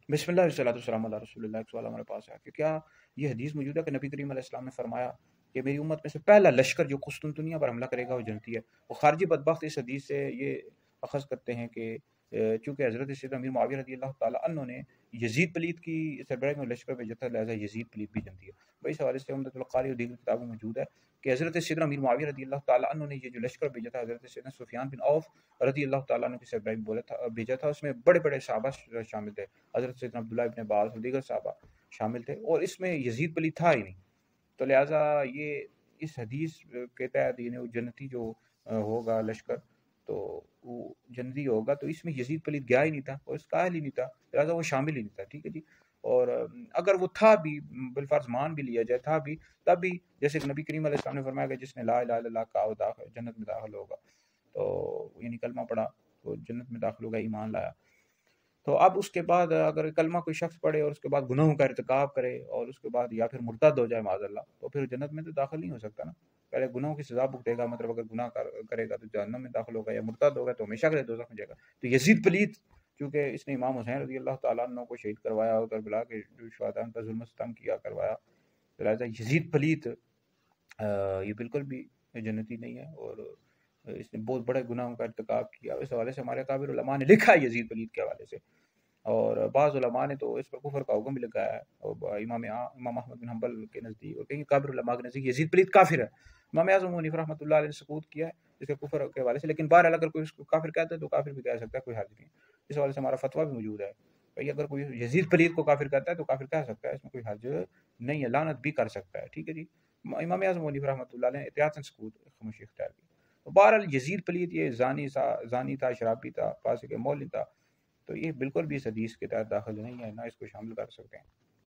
بسم اللہ والصلاۃ والسلام علی رسول اللہ۔ ایک سوال ہمارے پاس ہے کہ کیا یہ حدیث موجود ہے کہ نبی کریم علیہ السلام نے فرمایا کہ میری امت میں سے پہلا لشکر جو قسطنطنیہ پر حملہ کرے گا وہ جنتی ہے؟ وہ خارجی بدبخت اس حدیث سے یہ اخذ کرتے ہیں کہ چونکہ حضرت سیدنا امیر معاویہ رضی اللہ تعالیٰ عنہ نے یزید پلید کی سربراہی میں لشکر بھیجا تھا، لہٰذا یزید پلید بھی جنتی ہے۔ بھائی اس حوالے سے عمدۃ القاری اور دیگر کتابوں میں موجود ہے کہ حضرت سیدنا امیر معاویہ رضی اللہ تعالیٰ عنہ نے یہ جو لشکر بھیجا تھا حضرت سیدنا سفیان بن عوف رضی اللہ تعالیٰ عنہ کی سربراہی میں بھیجا تھا، اس میں بڑے بڑے صحابہ شامل تھے، حضرت سیدنا عبداللہ ابن عباس اور دیگر صحابہ شامل تھے، اور اس میں یزید پلید تھا ہی نہیں۔ تو لہٰذا یہ اس حدیث کے تحت وہ جنتی جو ہوگا لشکر تو وہ جنتی ہوگا، تو اس میں یزید پلید گیا ہی نہیں تھا اور اس قائل ہی نہیں تھا، لہٰذا وہ شامل ہی نہیں تھا۔ ٹھیک ہے جی۔ اور اگر وہ تھا بھی، بالفرض مان بھی لیا جائے تھا بھی، تب بھی جیسے کہ نبی کریم علیہ السلام نے فرمایا کہ جس نے لا الہ الا اللہ کہا وہ جنت میں داخل ہوگا، تو یعنی کلمہ پڑھا تو جنت میں داخل ہوگا، ایمان لایا۔ تو اب اس کے بعد اگر کلمہ کوئی شخص پڑھے اور اس کے بعد گناہوں کا ارتکاب کرے اور اس کے بعد یا پھر مرتد ہو جائے معاذ اللہ، تو پھر جنت میں تو داخل نہیں ہو سکتا نا۔ پہلے گناہوں کی سزا بھگتے گا، مطلب اگر گناہ کرے گا تو جہنم میں داخل ہوگا، یا مرتد ہوگا تو ہمیشہ کے لیے دوزخ میں جائے گا۔ تو یزید پلید چونکہ اس نے امام حسین رضی اللہ تعالیٰ عنہ کو شہید کروایا اور کربلا کے جو شہداء پر ظلم و ستم کیا کروایا، لہٰذا یزید پلید یہ بالکل بھی جنتی نہیں ہے، اور اس نے بہت بڑے گناہوں کا ارتکاب کیا۔ اس حوالے سے ہمارے کابر علماء نے لکھا ہے یزید پلید کے حوالے سے، اور بعض علماء نے تو اس پر کفر کا حکم بھی لگایا ہے، اور امام احمد بن حنبل کے نزدیک اور کئی کابر علماء کے نزدیک یزید پلید کافر ہے۔ امام اعظم ابو حنیفہ رحمۃ اللہ علیہ نے سقوط کیا ہے اس کے کفر کے حوالے سے، لیکن بہرحال اگر کوئی اس کو کافر کہتا ہے تو کافر بھی کہہ سکتا ہے، کوئی حرج نہیں۔ اس حوالے سے ہمارا فتویٰ بھی موجود ہے، بھائی اگر کوئی یزید پلید کو کافر کہتا ہے تو کافر کہہ سکتا ہے، اس میں کوئی حرج نہیں ہے، لعنت بھی کر سکتا ہے۔ ٹھیک ہے جی۔ امام اعظم ابو حنیفہ رحمۃ اللہ نے احتیاطاً سکوت خاموشی اختیار کی۔ تو بہرحال یزید پلید یہ زانی تھا، شرابی تھا، فاسق مولوی تھا، تو یہ بالکل بھی اس حدیث کے تحت داخل نہیں ہے، نہ اس کو شامل کر سکتے ہیں۔